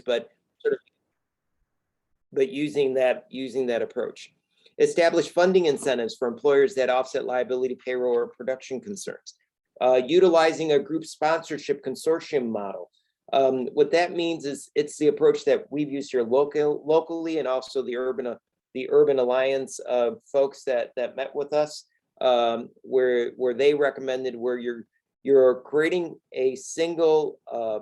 but sort of using that approach. Establish funding incentives for employers that offset liability, payroll, or production concerns. Utilizing a group sponsorship consortium model. What that means is it's the approach that we've used here locally, and also the Urban Alliance folks that met with us, where they recommended where you're creating a single,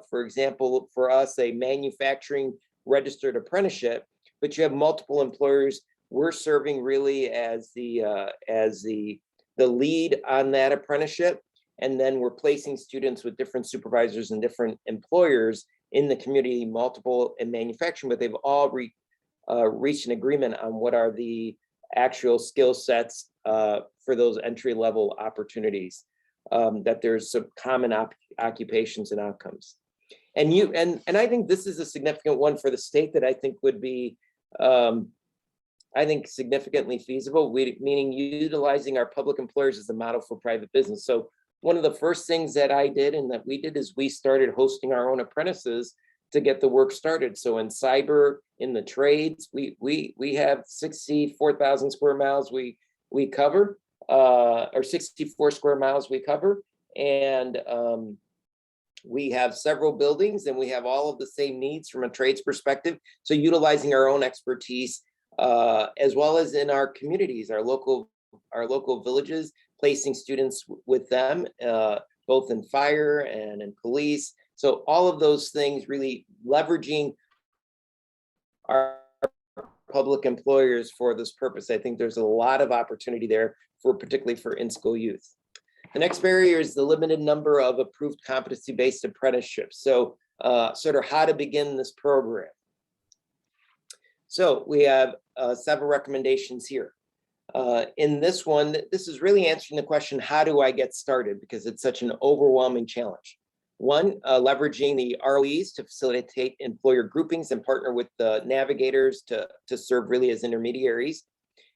for example, for us, a manufacturing registered apprenticeship, but you have multiple employers. We're serving really as the lead on that apprenticeship, and then we're placing students with different supervisors and different employers in the community, multiple in manufacturing, but they've all reached an agreement on what are the actual skill sets for those entry-level opportunities, that there's some common occupations and outcomes. And I think this is a significant one for the state that I think would be significantly feasible, meaning utilizing our public employers as a model for private business. So one of the first things that I did and that we did is we started hosting our own apprentices to get the work started. So in cyber, in the trades, we have 64,000 square miles we cover, or 64 square miles we cover. And we have several buildings, and we have all of the same needs from a trades perspective. So utilizing our own expertise, as well as in our communities, our local villages, placing students with them, both in fire and in police. So all of those things really leveraging our public employers for this purpose. I think there's a lot of opportunity there, particularly for in-school youth. The next barrier is the limited number of approved competency-based apprenticeships. So sort of how to begin this program. So we have several recommendations here. In this one, this is really answering the question, how do I get started? Because it's such an overwhelming challenge. One, leveraging the ROEs to facilitate employer groupings and partner with the navigators to serve really as intermediaries.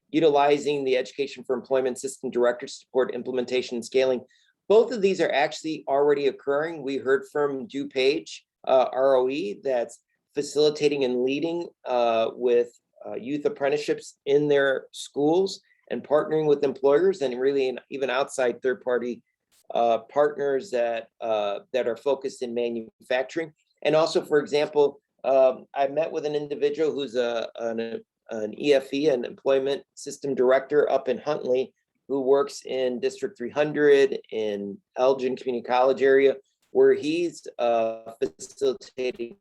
Utilizing the Education for Employment System Director to support implementation and scaling. Both of these are actually already occurring. We heard from DuPage ROE that's facilitating and leading with youth apprenticeships in their schools and partnering with employers and really even outside third-party partners that are focused in manufacturing. And also, for example, I met with an individual who's an EFE, an employment system director up in Huntley, who works in District 300 in Elgin Community College area, where he's facilitating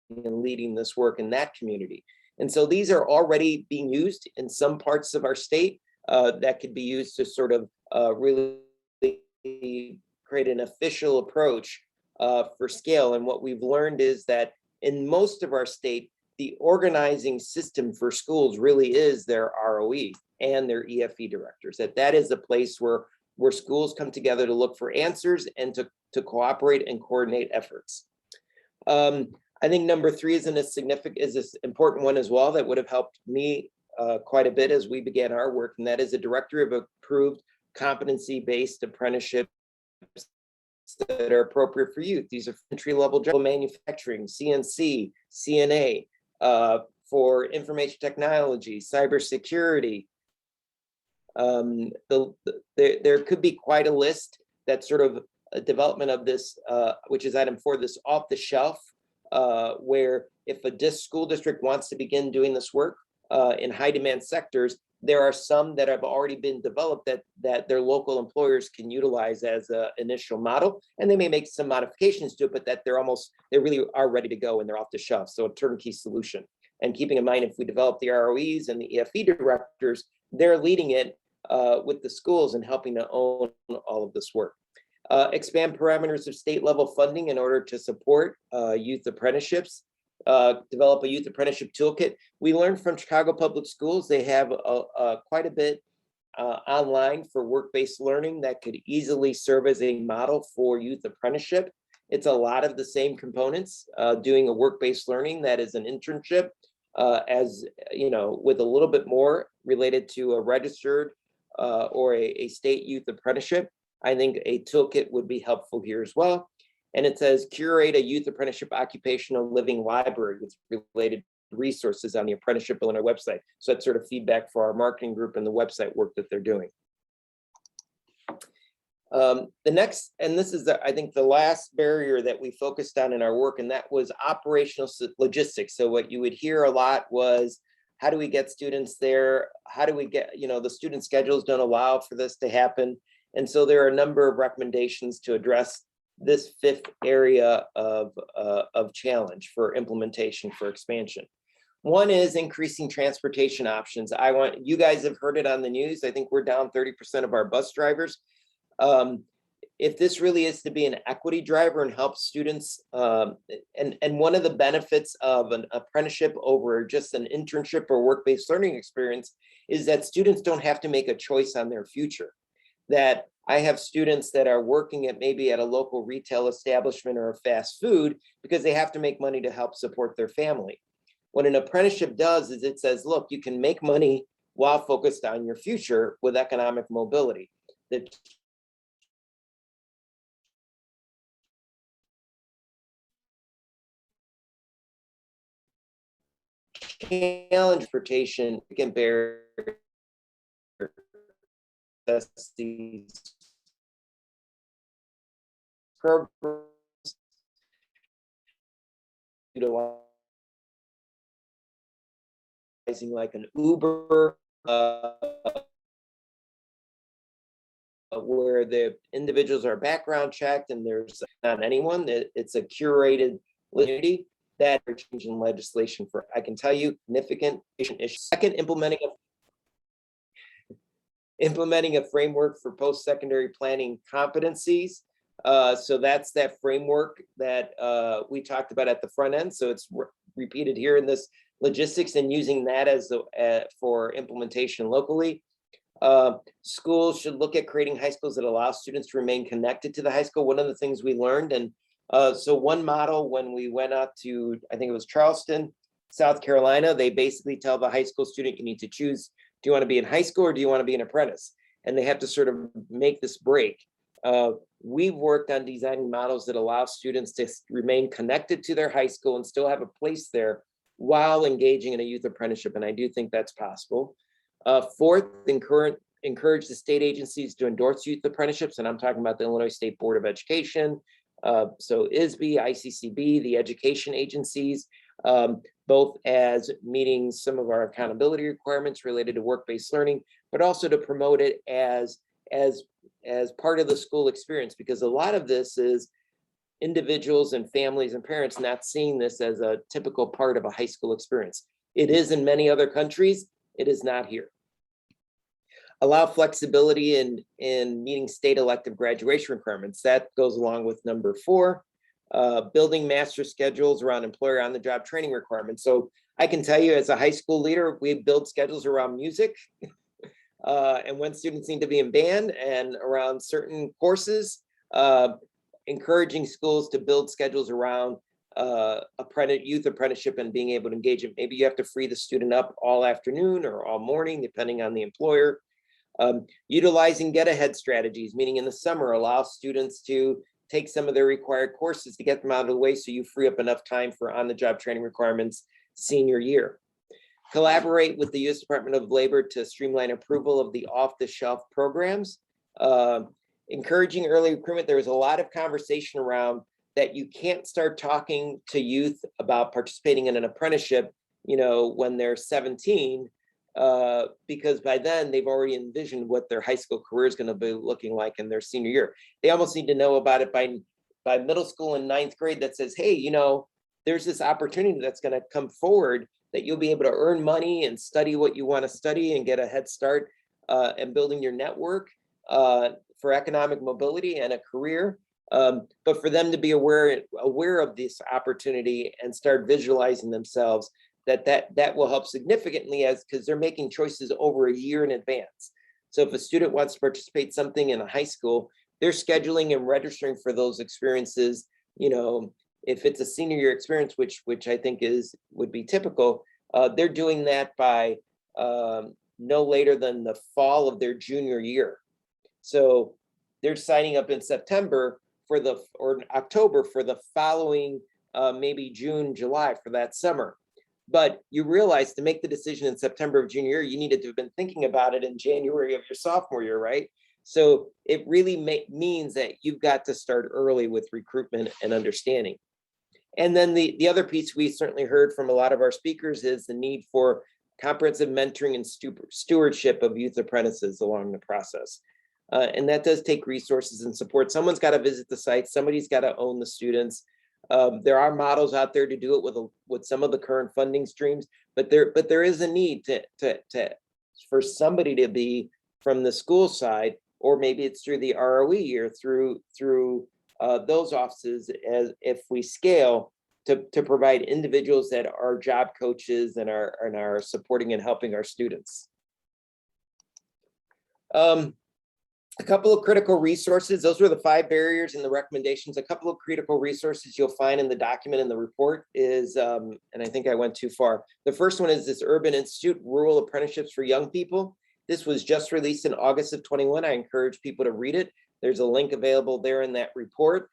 and leading this work in that community. And so these are already being used in some parts of our state that could be used to sort of really create an official approach for scale. And what we've learned is that in most of our state, the organizing system for schools really is their ROE and their EFE directors. That is a place where schools come together to look for answers and to cooperate and coordinate efforts. I think number 3 is an important one as well that would have helped me quite a bit as we began our work, and that is a directory of approved competency-based apprenticeships that are appropriate for youth. These are entry-level general manufacturing, CNC, CNA, for information technology, cybersecurity. There could be quite a list that's sort of a development of this, which is item 4, this off the shelf, where if a school district wants to begin doing this work in high demand sectors, there are some that have already been developed that their local employers can utilize as an initial model, and they may make some modifications to it, but that they really are ready to go and they're off the shelf. So a turnkey solution. And keeping in mind, if we develop the ROEs and the EFE directors, they're leading it with the schools and helping to own all of this work. Expand parameters of state level funding in order to support youth apprenticeships. Develop a youth apprenticeship toolkit. We learned from Chicago Public Schools, they have quite a bit online for work-based learning that could easily serve as a model for youth apprenticeship. It's a lot of the same components, doing a work-based learning that is an internship, as you know, with a little bit more related to a registered or a state youth apprenticeship. I think a toolkit would be helpful here as well. And it says curate a youth apprenticeship occupational living library with related resources on the apprenticeship bill on our website. So that's sort of feedback for our marketing group and the website work that they're doing. The next, and this is, I think, the last barrier that we focused on in our work, and that was operational logistics. So what you would hear a lot was, how do we get students there? How do we get, the student schedules don't allow for this to happen. And so there are a number of recommendations to address this fifth area of challenge for implementation, for expansion. One is increasing transportation options. You guys have heard it on the news. I think we're down 30% of our bus drivers. If this really is to be an equity driver and help students, and one of the benefits of an apprenticeship over just an internship or work-based learning experience is that students don't have to make a choice on their future. That I have students that are working at maybe at a local retail establishment or a fast food because they have to make money to help support their family. What an apprenticeship does is it says, look, you can make money while focused on your future with economic mobility. The challenge transportation can bear these programs utilizing like an Uber, where the individuals are background checked and there's not anyone, it's a curated community that are changing legislation for, I can tell you, significant issues. Second, implementing a framework for post-secondary planning competencies. So that's that framework that we talked about at the front end. So it's repeated here in this logistics and using that as for implementation locally. Schools should look at creating high schools that allow students to remain connected to the high school. One of the things we learned, and so one model when we went up to, I think it was Charleston, South Carolina, they basically tell the high school student, you need to choose, do you want to be in high school or do you want to be an apprentice? And they have to sort of make this break. We've worked on designing models that allow students to remain connected to their high school and still have a place there while engaging in a youth apprenticeship. And I do think that's possible. Fourth, encourage the state agencies to endorse youth apprenticeships. And I'm talking about the Illinois State Board of Education. So ISB, ICCB, the education agencies, both as meeting some of our accountability requirements related to work-based learning, but also to promote it as part of the school experience, because a lot of this is individuals and families and parents not seeing this as a typical part of a high school experience. It is in many other countries, it is not here. Allow flexibility in meeting state elective graduation requirements. That goes along with number 4, building master schedules around employer on-the-job training requirements. So I can tell you as a high school leader, we build schedules around music and when students need to be in band and around certain courses, encouraging schools to build schedules around youth apprenticeship and being able to engage it. Maybe you have to free the student up all afternoon or all morning, depending on the employer. Utilizing get-ahead strategies, meaning in the summer, allow students to take some of their required courses to get them out of the way so you free up enough time for on-the-job training requirements senior year. Collaborate with the U.S. Department of Labor to streamline approval of the off-the-shelf programs. Encouraging early recruitment. There was a lot of conversation around that you can't start talking to youth about participating in an apprenticeship, when they're 17, because by then they've already envisioned what their high school career is going to be looking like in their senior year. They almost need to know about it by middle school and 9th grade that says, hey, there's this opportunity that's going to come forward that you'll be able to earn money and study what you want to study and get a head start and building your network for economic mobility and a career. But for them to be aware of this opportunity and start visualizing themselves, that will help significantly because they're making choices over a year in advance. So if a student wants to participate something in a high school, they're scheduling and registering for those experiences. If it's a senior year experience, which I think would be typical, they're doing that by no later than the fall of their junior year. So they're signing up in September for the, or October for the following, maybe June, July for that summer. But you realize to make the decision in September of junior year, you needed to have been thinking about it in January of your sophomore year, right? So it really means that you've got to start early with recruitment and understanding. And then the other piece we certainly heard from a lot of our speakers is the need for comprehensive mentoring and stewardship of youth apprentices along the process. And that does take resources and support. Someone's got to visit the site. Somebody's got to own the students. There are models out there to do it with some of the current funding streams, but there is a need for somebody to be from the school side, or maybe it's through the ROE year, through those offices, as if we scale, to provide individuals that are job coaches and are supporting and helping our students. A couple of critical resources. Those were the 5 barriers and the recommendations. A couple of critical resources you'll find in the document in the report is, and I think I went too far. The first one is this Urban Institute, Rural Apprenticeships for Young People. This was just released in August of 21. I encourage people to read it. There's a link available there in that report.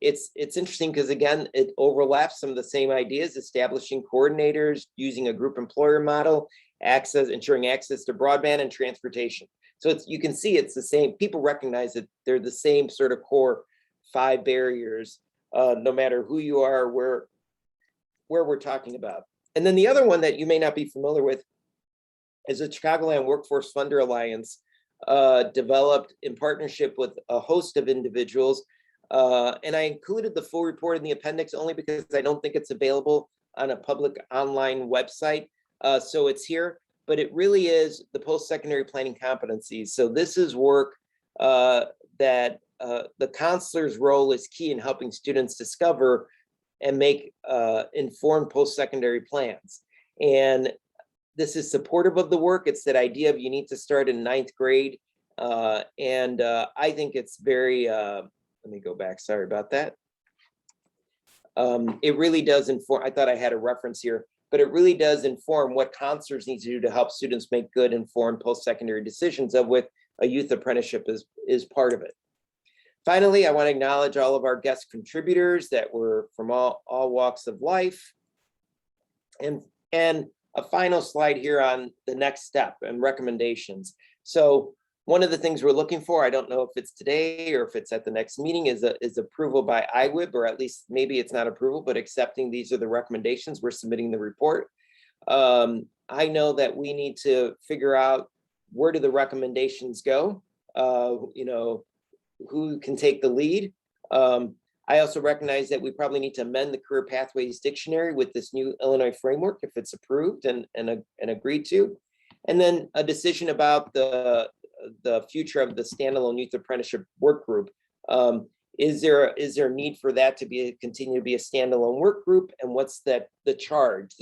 It's interesting because, again, it overlaps some of the same ideas: establishing coordinators, using a group employer model, ensuring access to broadband and transportation. So you can see it's the same. People recognize that they're the same sort of core 5 barriers, no matter who you are, where we're talking about. And then the other one that you may not be familiar with is the Chicagoland Workforce Funder Alliance, developed in partnership with a host of individuals. And I included the full report in the appendix only because I don't think it's available on a public online website. So it's here, but it really is the post-secondary planning competencies. So this is work that the counselor's role is key in helping students discover and make informed post-secondary plans. And this is supportive of the work. It's that idea of you need to start in 9th grade. And I think it's very, let me go back, sorry about that. It really does inform, I thought I had a reference here, but it really does inform what counselors need to do to help students make good informed post-secondary decisions, of which a youth apprenticeship is part of it. Finally, I want to acknowledge all of our guest contributors that were from all walks of life. And a final slide here on the next step and recommendations. So one of the things we're looking for, I don't know if it's today or if it's at the next meeting, is approval by IWIB, or at least maybe it's not approval, but accepting these are the recommendations. We're submitting the report. I know that we need to figure out, where do the recommendations go? You know, who can take the lead? I also recognize that we probably need to amend the Career Pathways Dictionary with this new Illinois framework if it's approved and agreed to. And then a decision about the future of the standalone youth apprenticeship work group. Is there a need for that to continue to be a standalone work group? And what's the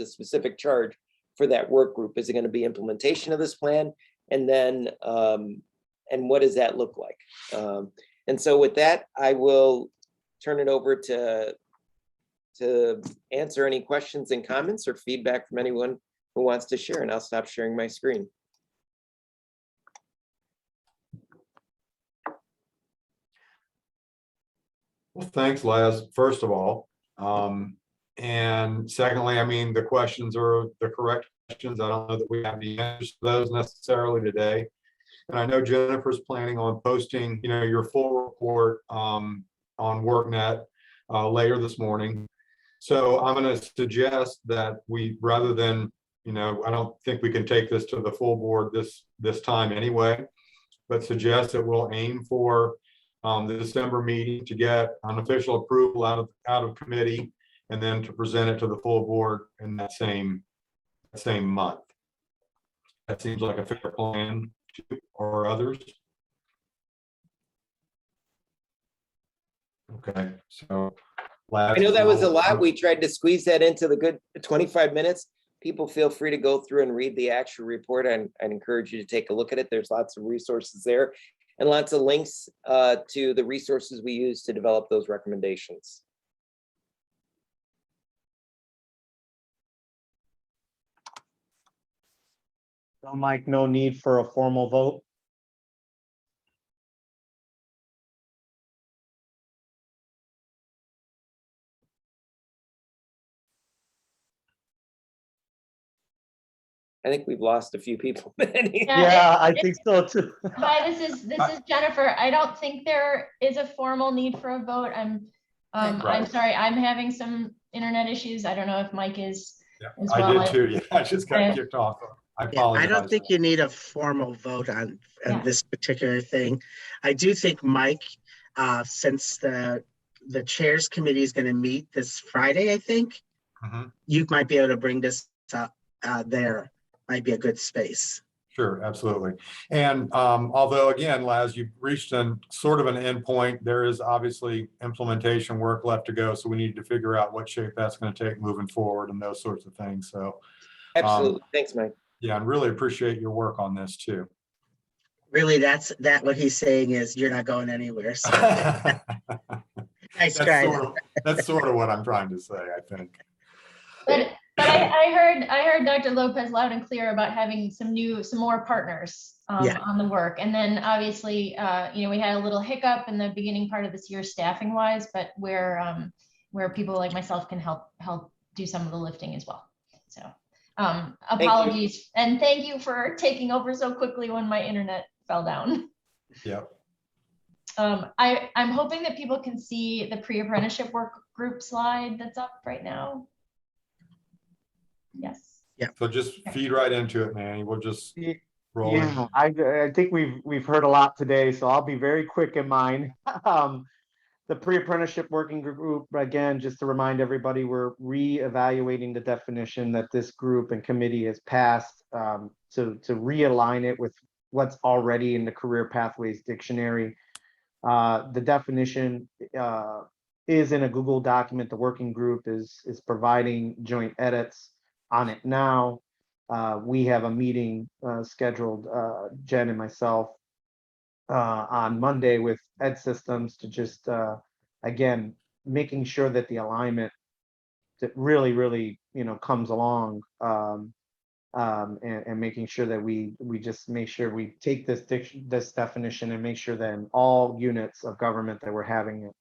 specific charge for that work group? Is it going to be implementation of this plan? And then, and what does that look like? And so with that, I will turn it over to answer any questions and comments or feedback from anyone who wants to share, and I'll stop sharing my screen. Well, thanks, Les, first of all. And secondly, I mean, the questions are the correct questions. I don't know that we have the answers to those necessarily today. And I know Jennifer's planning on posting, you know, your full report on WorkNet later this morning. So I'm going to suggest that we, rather than, you know, I don't think we can take this to the full board this time anyway, but suggest that we'll aim for the December meeting to get an official approval out of committee, and then to present it to the full board in that same month. That seems like a fair plan, or others. Okay, so I know that was a lot. We tried to squeeze that into the good 25 minutes. People feel free to go through and read the actual report. I'd encourage you to take a look at it. There's lots of resources there and lots of links to the resources we use to develop those recommendations. So, Mike, no need for a formal vote? I think we've lost a few people. Manny. Yeah, Yeah, I think so too. Hi, this is Jennifer. I don't think there is a formal need for a vote. I'm Right. sorry, I'm having some internet issues. I don't know if Mike is Yeah, as I well. did too. Yeah, I just got kicked off. I Yeah, apologize. I don't think you need a formal vote on Yeah. this particular thing. I do think, Mike, since the chairs committee is going to meet this Friday, I think, Mhm. you might be able to bring this up there. Might be a good space. Sure, absolutely. And although again, Laz, you've reached sort of an end point, there is obviously implementation work left to go. So we need to figure out what shape that's going to take moving forward and those sorts of things. So Absolutely. Thanks, Mike. yeah, and really appreciate your work on this too. Really, what he's saying is you're not going anywhere. So nice That's try. that's sort of what I'm trying to say, I think. But I heard Dr. Lopez loud and clear about having some more partners Yeah. on the work. And then obviously, we had a little hiccup in the beginning part of this year staffing wise, but where people like myself can help do some of the lifting as well. So apologies and thank you for taking over so quickly when my internet fell down. Yep. I'm hoping that people can see the pre-apprenticeship work group slide that's up right now. Yes. Yeah. So just feed right into it, Manny. We'll just roll in. Yeah, I think we've heard a lot today, so I'll be very quick in mine. The pre-apprenticeship working group, again, just to remind everybody, we're re-evaluating the definition that this group and committee has passed to realign it with what's already in the Career Pathways Dictionary. The definition is in a Google document. The working group is providing joint edits on it now. We have a meeting scheduled, Jen and myself, on Monday with Ed Systems to just, again, making sure that the alignment that really, comes along and making sure that we just make sure we take this definition and make sure that in all units of government that we're having it.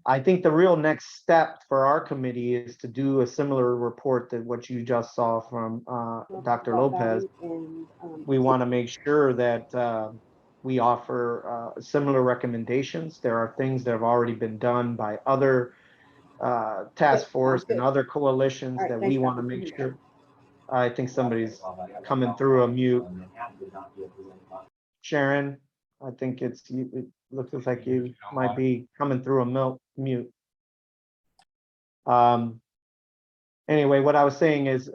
I think the real next step for our committee is to do a similar report that what you just saw from Dr. Lopez. We want to make sure that we offer similar recommendations. There are things that have already been done by other task force and other coalitions that we want to make sure. I think somebody's coming through a mute. Sharon, I think it looks like you might be coming through a mute. Anyway, what I was saying is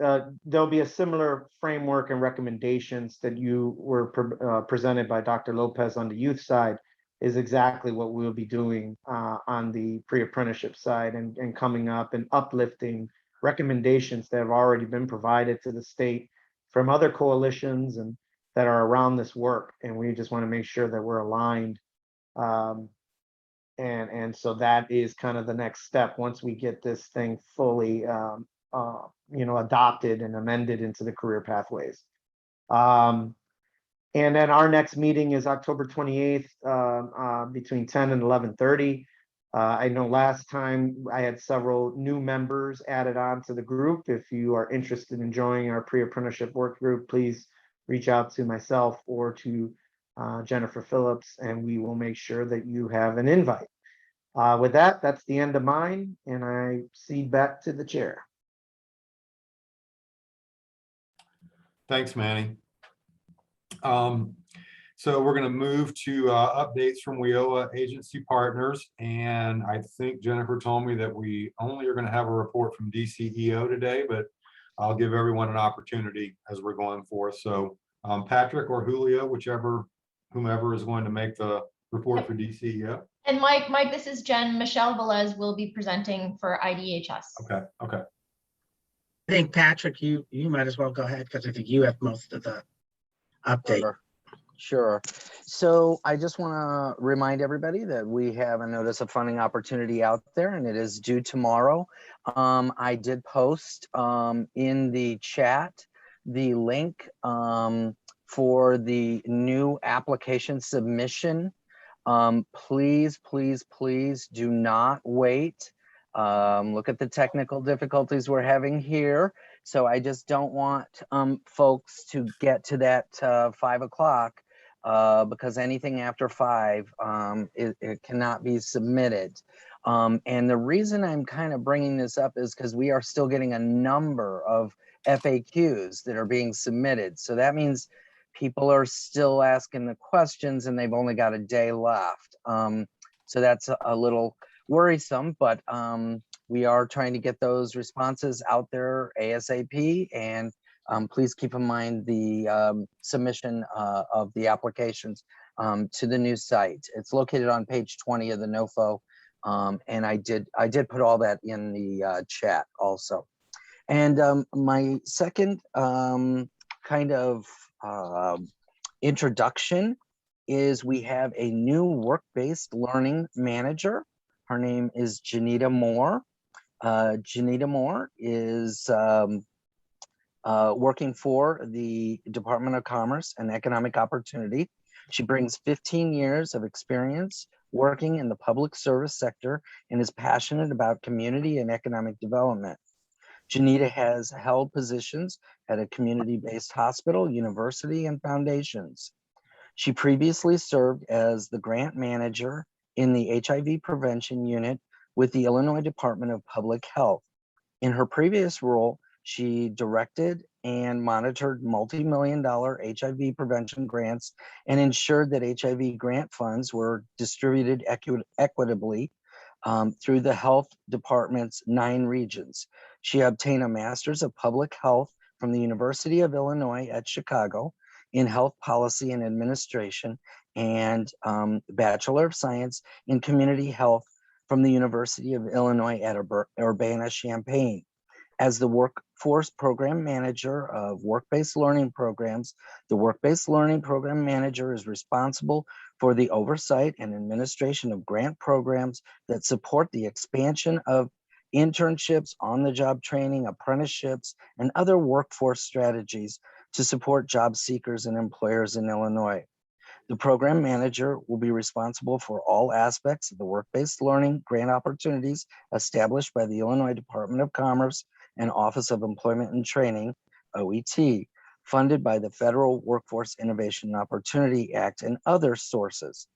there'll be a similar framework and recommendations that you were presented by Dr. Lopez on the youth side is exactly what we'll be doing on the pre-apprenticeship side and coming up and uplifting recommendations that have already been provided to the state from other coalitions and that are around this work. And we just want to make sure that we're aligned. And so that is kind of the next step once we get this thing fully adopted and amended into the career pathways. And then our next meeting is October 28th between 10 and 11:30. I know last time I had several new members added on to the group. If you are interested in joining our pre-apprenticeship work group, please reach out to myself or to Jennifer Phillips, and we will make sure that you have an invite. With that, that's the end of mine, and I cede back to the chair. Thanks, Manny. So we're going to move to updates from WIOA agency partners. And I think Jennifer told me that we only are going to have a report from DCEO today, but I'll give everyone an opportunity as we're going forth. So Patrick or Julio, whomever is going to make the report for DCEO. And Mike, this is Jen. Michelle Velez will be presenting for IDHS. Okay. I think, Patrick, you might as well go ahead because I think you have most of the update. Sure. So I just want to remind everybody that we have a notice of funding opportunity out there and it is due tomorrow. I did post in the chat the link for the new application submission. Please do not wait. Look at the technical difficulties we're having here. So I just don't want folks to get to that 5 o'clock because anything after 5, it cannot be submitted. And the reason I'm kind of bringing this up is because we are still getting a number of FAQs that are being submitted. So that means people are still asking the questions and they've only got a day left. So that's a little worrisome, but we are trying to get those responses out there ASAP. And please keep in mind the submission of the applications to the new site. It's located on page 20 of the NOFO. And I did put all that in the chat also. And my second kind of introduction is we have a new work-based learning manager. Her name is Janita Moore. Janita Moore is working for the Department of Commerce and Economic Opportunity. She brings 15 years of experience working in the public service sector and is passionate about community and economic development. Janita has held positions at a community-based hospital, university, and foundations. She previously served as the grant manager in the HIV prevention unit with the Illinois Department of Public Health. In her previous role, she directed and monitored multi-million-dollar HIV prevention grants and ensured that HIV grant funds were distributed equitably through the health department's 9 regions. She obtained a Master's of Public Health from the University of Illinois at Chicago in Health Policy and Administration and Bachelor of Science in Community Health from the University of Illinois at Urbana-Champaign. As the Workforce Program Manager of Work-Based Learning Programs, the Work-Based Learning Program Manager is responsible for the oversight and administration of grant programs that support the expansion of internships, on-the-job training, apprenticeships, and other workforce strategies to support job seekers and employers in Illinois. The program manager will be responsible for all aspects of the work-based learning grant opportunities established by the Illinois Department of Commerce and Office of Employment and Training, OET, funded by the Federal Workforce Innovation and Opportunity Act and other sources.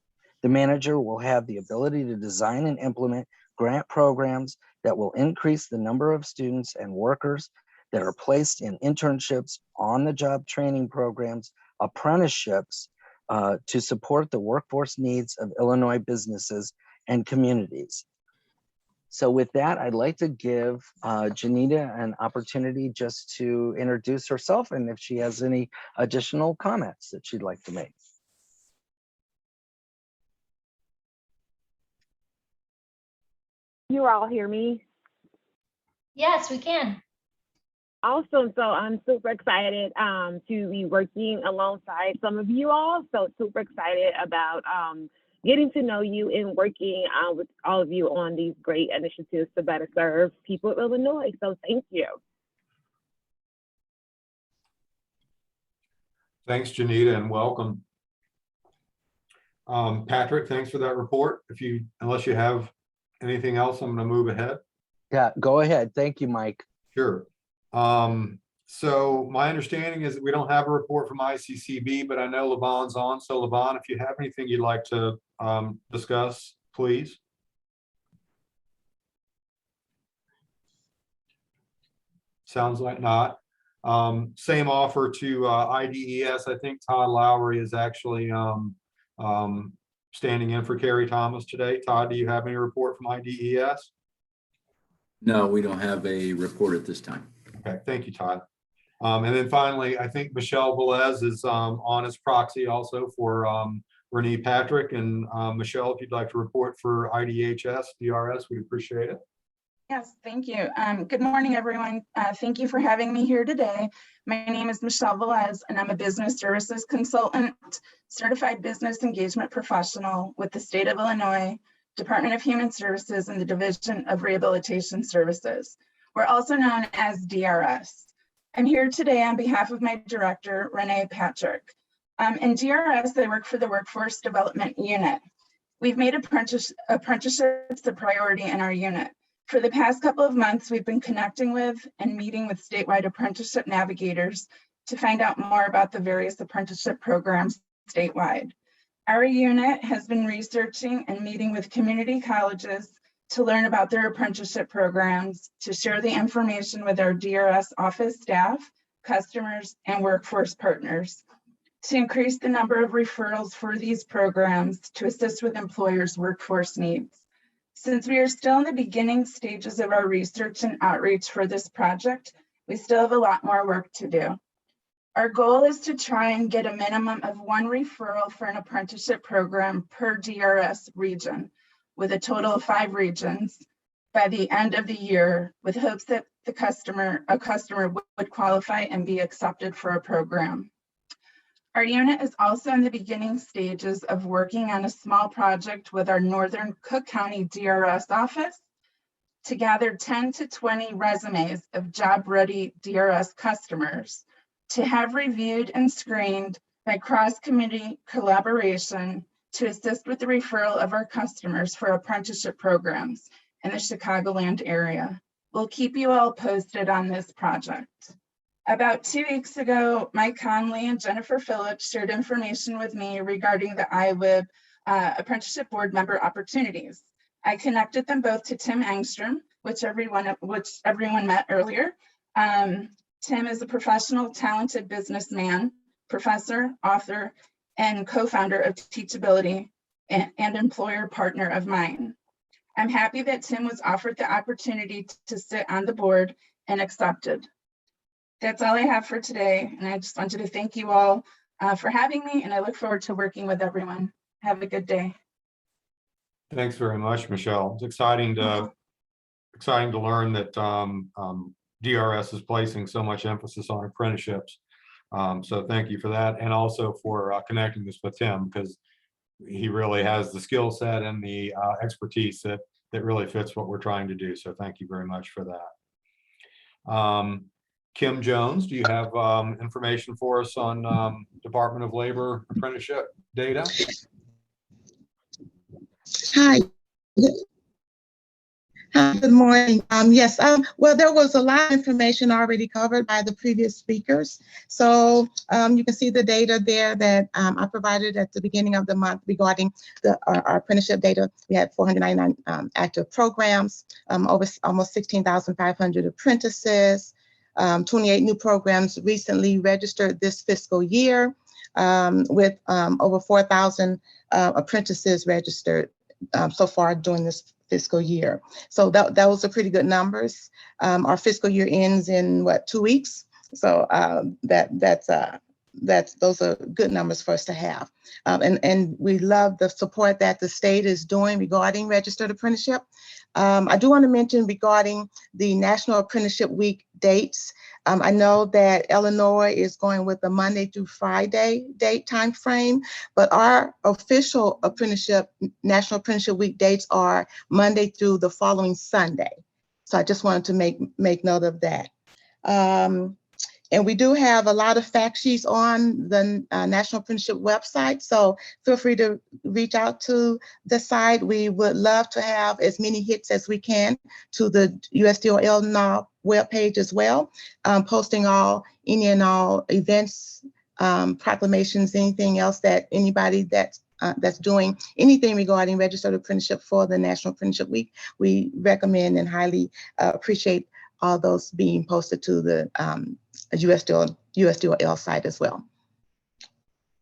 The manager will have the ability to design and implement grant programs that will increase the number of students and workers that are placed in internships, on-the-job training programs, apprenticeships, to support the workforce needs of Illinois businesses and communities. So with that, I'd like to give Janita an opportunity just to introduce herself and if she has any additional comments that she'd like to make. You all hear me? Yes, we can. Awesome. So I'm super excited to be working alongside some of you all. So super excited about getting to know you and working with all of you on these great initiatives to better serve people of Illinois. So thank you. Thanks, Janita, and welcome. Patrick, thanks for that report. Unless you have anything else, I'm going to move ahead. Yeah, go ahead. Thank you, Mike. Sure. So my understanding is that we don't have a report from ICCB, but I know Levon's on. So Levon, if you have anything you'd like to discuss, please. Sounds like not. Same offer to IDES. I think Todd Lowry is actually standing in for Carrie Thomas today. Todd, do you have any report from IDES? No, we don't have a report at this time. Okay, thank you, Todd. And then finally, I think Michelle Velez is on as proxy also for Renee Patrick. And Michelle, if you'd like to report for IDHS, DRS, we appreciate it. Yes, thank you. Good morning, everyone. Thank you for having me here today. My name is Michelle Velez, and I'm a business services consultant, certified business engagement professional with the state of Illinois, Department of Human Services, and the Division of Rehabilitation Services. We're also known as DRS. I'm here today on behalf of my director, Renee Patrick. In DRS, I work for the Workforce Development Unit. We've made apprenticeships a priority in our unit. For the past couple of months, we've been connecting with and meeting with statewide apprenticeship navigators to find out more about the various apprenticeship programs statewide. Our unit has been researching and meeting with community colleges to learn about their apprenticeship programs, to share the information with our DRS office staff, customers, and workforce partners, to increase the number of referrals for these programs to assist with employers' workforce needs. Since we are still in the beginning stages of our research and outreach for this project, we still have a lot more work to do. Our goal is to try and get a minimum of 1 referral for an apprenticeship program per DRS region, with a total of 5 regions by the end of the year, with hopes that a customer would qualify and be accepted for a program. Our unit is also in the beginning stages of working on a small project with our Northern Cook County DRS office to gather 10 to 20 resumes of job-ready DRS customers to have reviewed and screened by cross-committee collaboration to assist with the referral of our customers for apprenticeship programs in the Chicagoland area. We'll keep you all posted on this project. About 2 weeks ago, Mike Conley and Jennifer Phillips shared information with me regarding the IWIB Apprenticeship Board member opportunities. I connected them both to Tim Engstrom, which everyone met earlier. Tim is a professional, talented businessman, professor, author, and co-founder of Teachability and employer partner of mine. I'm happy that Tim was offered the opportunity to sit on the board and accepted. That's all I have for today. And I just wanted to thank you all for having me, and I look forward to working with everyone. Have a good day. Thanks very much, Michelle. It's exciting to learn that DRS is placing so much emphasis on apprenticeships. So thank you for that, and also for connecting this with Tim, because he really has the skill set and the expertise that really fits what we're trying to do. So thank you very much for that. Kim Jones, do you have information for us on Department of Labor apprenticeship data? Hi. Hi, good morning. Yes, well, there was a lot of information already covered by the previous speakers. So you can see the data there that I provided at the beginning of the month regarding our apprenticeship data. We had 499 active programs, over almost 16,500 apprentices, 28 new programs recently registered this fiscal year, with over 4,000 apprentices registered so far during this fiscal year. So those are pretty good numbers. Our fiscal year ends in 2 weeks. So those are good numbers for us to have. And we love the support that the state is doing regarding registered apprenticeship. I do want to mention regarding the National Apprenticeship Week dates. I know that Illinois is going with the Monday through Friday date time frame, but our official National Apprenticeship Week dates are Monday through the following Sunday. So I just wanted to make note of that. And we do have a lot of fact sheets on the National Apprenticeship website, so feel free to reach out to the site. We would love to have as many hits as we can to the USDOL webpage as well, posting any and all events, proclamations, anything else that anybody that's doing anything regarding registered apprenticeship for the National Apprenticeship Week. We recommend and highly appreciate all those being posted to the USDOL site as well.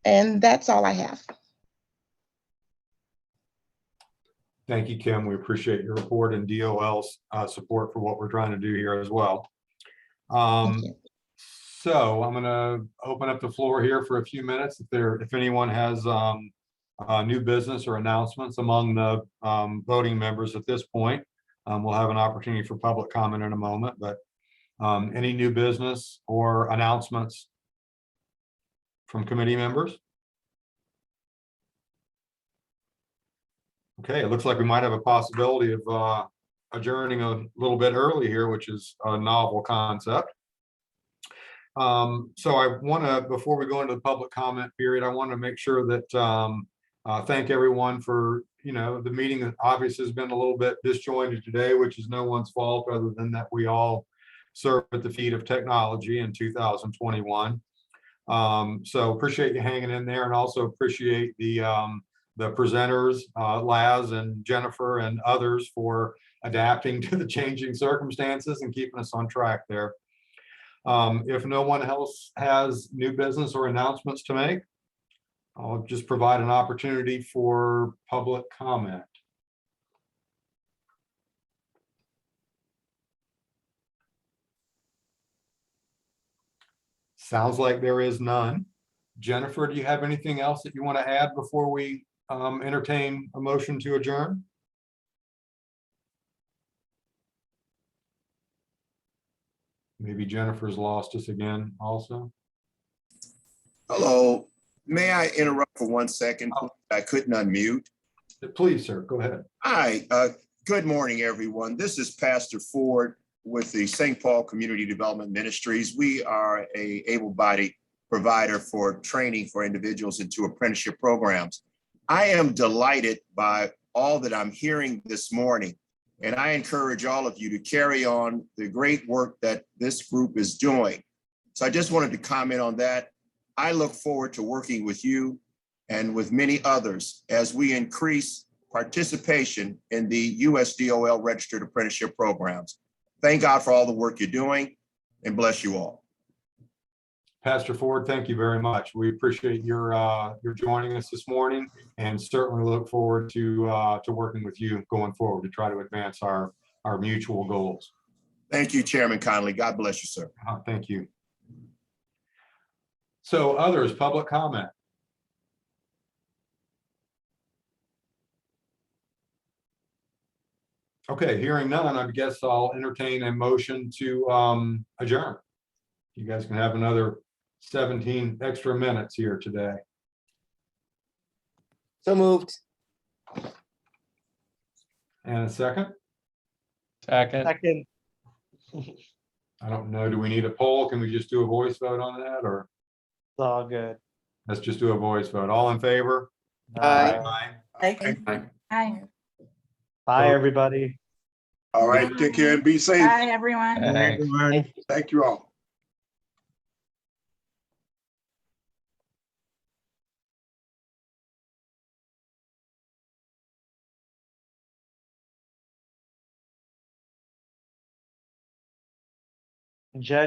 And that's all I have. Thank you, Kim. We appreciate your report and DOL's support for what we're trying to do here as well. So I'm going to open up the floor here for a few minutes. If anyone has new business or announcements among the voting members at this point, we'll have an opportunity for public comment in a moment, but any new business or announcements from committee members? Okay, it looks like we might have a possibility of adjourning a little bit early here, which is a novel concept. So I want to, before we go into the public comment period, I want to make sure that thank everyone for, the meeting obviously has been a little bit disjointed today, which is no one's fault other than that we all serve at the feet of technology in 2021. So appreciate you hanging in there, and also appreciate the presenters, Laz and Jennifer and others, for adapting to the changing circumstances and keeping us on track there. If no one else has new business or announcements to make, I'll just provide an opportunity for public comment. Sounds like there is none. Jennifer, do you have anything else that you want to add before we entertain a motion to adjourn? Maybe Jennifer's lost us again also. Hello, may I interrupt for 1 second? I couldn't unmute. Please, sir, go ahead. Hi, good morning, everyone. This is Pastor Ford with the St. Paul Community Development Ministries. We are a able-bodied provider for training for individuals into apprenticeship programs. I am delighted by all that I'm hearing this morning, and I encourage all of you to carry on the great work that this group is doing. So I just wanted to comment on that. I look forward to working with you and with many others as we increase participation in the USDOL registered apprenticeship programs. Thank God for all the work you're doing, and bless you all. Pastor Ford, thank you very much. We appreciate your joining us this morning, and certainly look forward to working with you going forward to try to advance our mutual goals. Thank you, Chairman Conley. God bless you, sir. Thank you. So others, public comment. Okay, hearing none, I guess I'll entertain a motion to adjourn. You guys can have another 17 extra minutes here today. So moved. And a second? Second. I don't know, do we need a poll? Can we just do a voice vote on that, or? It's all good. Let's just do a voice vote. All in favor? Aye. Hi. Bye, everybody. All right, take care and be safe. Bye, everyone. Thank you all. Jen.